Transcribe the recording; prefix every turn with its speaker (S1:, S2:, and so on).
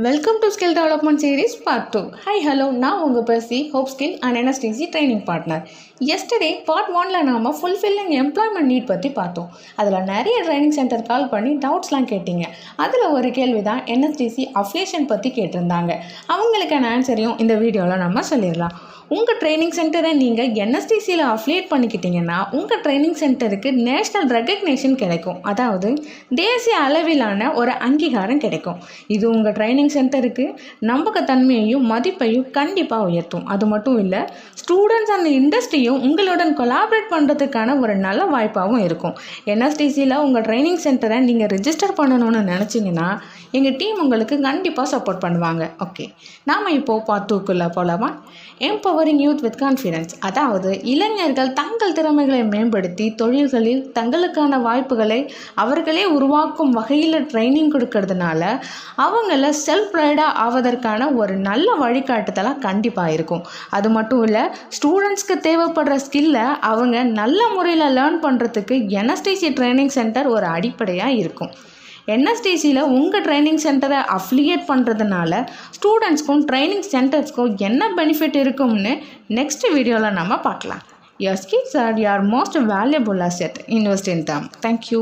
S1: Welcome to skill development series part 2. Hi hello, நான் உங்கள் Bercy hope skill and NSDC training partner. Yesterday part 1ல் நாம் fulfilling employment NEET பற்றி பார்த்தோம். அதில் நிறைய ட்ரைனிங் சென்டர் கால் பண்ணி டவுட்ஸ்லாம் கேட்டிங்க. அதில் ஒரு கேள்வி தான் என்எஸ்டிசி அஃபிலியேஷன் பற்றி கேட்டிருந்தாங்க. அவங்களுக்கான ஆன்சரையும் இந்த வீடியோவில் நம்ம சொல்லிடலாம். உங்கள் ட்ரைனிங் சென்டரை நீங்கள் என்எஸ்டிசியில் அஃபிலியேட் பண்ணிக்கிட்டீங்கன்னா உங்கள் ட்ரைனிங் சென்டருக்கு நேஷ்னல் ரெகக்னேஷன் கிடைக்கும். அதாவது தேசிய அளவிலான ஒரு அங்கீகாரம் கிடைக்கும். இது உங்கள் ட்ரைனிங் சென்டருக்கு நம்பகத்தன்மையையும் மதிப்பையும் கண்டிப்பாக உயர்த்தும். அது மட்டும் இல்லை, ஸ்டூடெண்ட்ஸ் அண்ட் இண்டஸ்ட்ரியும் உங்களுடன் கொலாபரேட் பண்ணுறதுக்கான ஒரு நல்ல வாய்ப்பாகவும் இருக்கும். என்எஸ்டிசியில் உங்கள் ட்ரைனிங் சென்டரை நீங்கள் ரிஜிஸ்டர் பண்ணணும்னு நினச்சிங்கன்னா எங்கள் டீம் உங்களுக்கு கண்டிப்பாக சப்போர்ட் பண்ணுவாங்க. ஓகே, நாம் இப்போது பார்ட் 2க்குள்ளே போகலாமா? எம்பவரிங் யூத் வித் கான்ஃபிடென்ஸ், அதாவது இளைஞர்கள் தங்கள் திறமைகளை மேம்படுத்தி தொழில்களில் தங்களுக்கான வாய்ப்புகளை அவர்களே உருவாக்கும் வகையில் ட்ரைனிங் கொடுக்கறதுனால அவங்கள செல்ஃப் ப்ரைடாக ஆவதற்கான ஒரு நல்ல வழிகாட்டுதலாக கண்டிப்பாக இருக்கும். அது மட்டும் இல்லை, ஸ்டூடெண்ட்ஸ்க்கு தேவைப்படுற ஸ்கில்லை அவங்க நல்ல முறையில் லேர்ன் பண்ணுறதுக்கு என்எஸ்டிசி ட்ரைனிங் சென்டர் ஒரு அடிப்படையாக இருக்கும். என்எஸ்டிசியில் உங்கள் ட்ரைனிங் சென்டரை அஃபிலியேட் பண்ணுறதுனால ஸ்டூடெண்ட்ஸ்க்கும் ட்ரைனிங் சென்டர்ஸ்க்கும் என்ன பெனிஃபிட் இருக்கும்னு நெக்ஸ்ட் வீடியோவில் நம்ம பார்க்கலாம். Your skills are your most valuable asset. Invest in them. Thank you.